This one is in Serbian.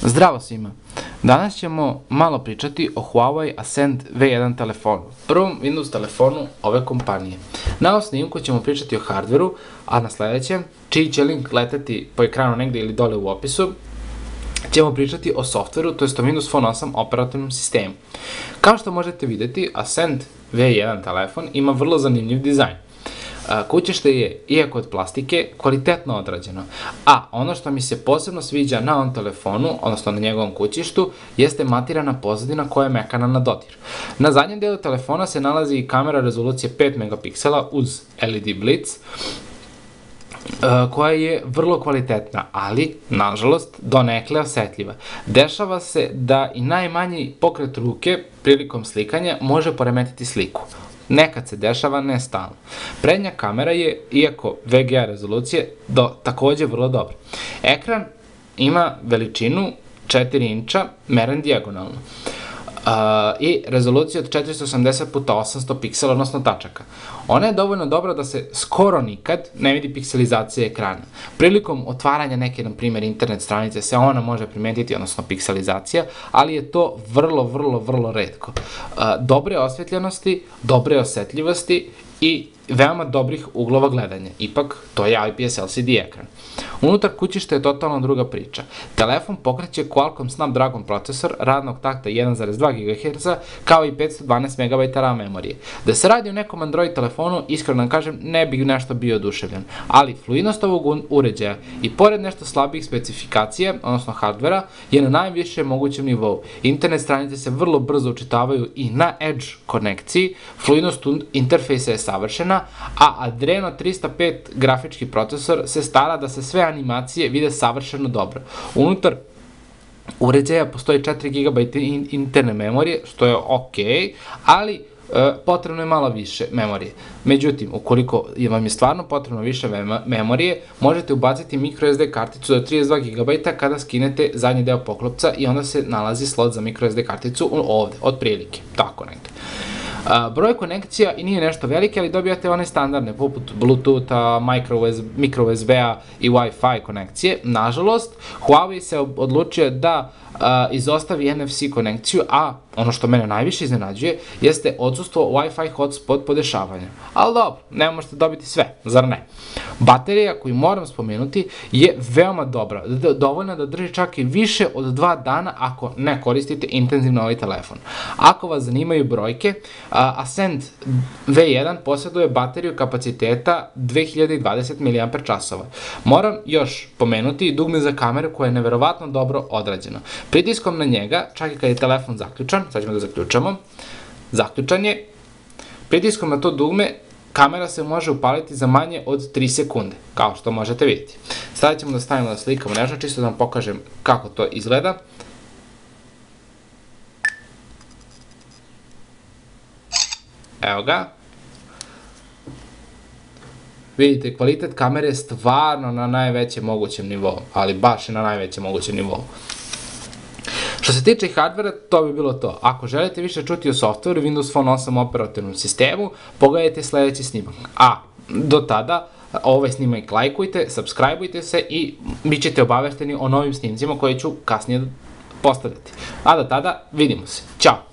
Zdravo svima! Danas ćemo malo pričati o Huawei Ascend V1 telefonu, prvom Windows telefonu ove kompanije. Na ovom snimku ćemo pričati o hardveru, a na sledećem, čiji će link leteti po ekranu negde ili dole u opisu, ćemo pričati o softveru, to jest o Windows Phone 8 operativnom sistemu. Kao što možete videti, Ascend V1 telefon ima vrlo zanimljiv dizajn. Kućište je, iako od plastike, kvalitetno odrađeno, a ono što mi se posebno sviđa na ovom telefonu, odnosno na njegovom kućištu, jeste matirana pozadina koja je mekana na dodir. Na zadnjem delu telefona se nalazi i kamera rezolucije 5 megapiksela uz LED Blitz, koja je vrlo kvalitetna, ali, nažalost, donekle osetljiva. Dešava se da i najmanji pokret ruke prilikom slikanja može poremetiti sliku. Nekad se dešava, ne stalno. Prednja kamera je, iako VGA rezolucije, takođe vrlo dobra. Ekran ima veličinu 4 inča, meren dijagonalno, i rezoluciju od 480x800 piksela, odnosno tačaka. Ona je dovoljno dobra da se skoro nikad ne vidi pikselizacija ekrana. Prilikom otvaranja neke, na primjer, internet stranice se ona može primetiti, odnosno pikselizacija, ali je to vrlo retko. Dobre osvetljenosti, dobre osetljivosti i veoma dobrih uglova gledanja. Ipak, to je IPS LCD ekran. Unutar kućišta je totalno druga priča. Telefon pokreće Qualcomm Snapdragon procesor radnog takta 1,2 GHz kao i 512 MB RAM memorije. Da se radi o nekom Android telefonu, iskreno kažem, ne bih nešto bio oduševljen, ali fluidnost ovog uređaja i pored nešto slabijih specifikacija, odnosno hardvera, je na najvišem mogućem nivou. Internet stranice se vrlo brzo učitavaju i na Edge konekciji, fluidnost interfejsa je savršena, a Adreno 305 grafički procesor se stara da se sve animacije vide savršeno dobro. Unutar uređaja postoji 4 GB interne memorije, što je ok, ali potrebno je malo više memorije. Međutim, ukoliko vam je stvarno potrebno više memorije, možete ubaciti microSD karticu do 32 GB kada skinete zadnji deo poklopca i onda se nalazi slot za microSD karticu ovde, otprilike, tako negde. Broj konekcija i nije nešto velike, ali dobijate one standardne, poput Bluetootha, micro USB-a i Wi-Fi konekcije. Nažalost, Huawei se odlučio da izostavi NFC konekciju, a ono što mene najviše iznenađuje jeste odsustvo Wi-Fi hotspot podešavanja. Ali dobro, ne možete dobiti sve, zar ne? Baterija koju moram spomenuti je veoma dobra, dovoljna da drži čak i više od 2 dana ako ne koristite intenzivno ovaj telefon. Ako vas zanimaju brojke, Ascend V1 posjeduje bateriju kapaciteta 2020 mAh. Moram još pomenuti dugme za kameru koja je neverovatno dobro odrađena. Pritiskom na njega, čak i kad je telefon zaključan, sad ćemo da zaključamo, zaključan je, pritiskom na to dugme kamera se može upaliti za manje od 3 sekunde, kao što možete vidjeti. Sada ćemo da stavimo da slikamo nešto, čisto da vam pokažem kako to izgleda. Evo ga. Vidite, kvalitet kamere je stvarno na najvećem mogućem nivou, ali baš je na najvećem mogućem nivou. Što se tiče hardvera, to bi bilo to. Ako želite više čuti o softveru Windows Phone 8 operativnom sistemu, pogledajte sledeći snimak. A do tada, ovaj snimak lajkujte, subscribeujte se i bit ćete obavešteni o novim snimcima koje ću kasnije postavljati. A do tada, vidimo se. Ćao!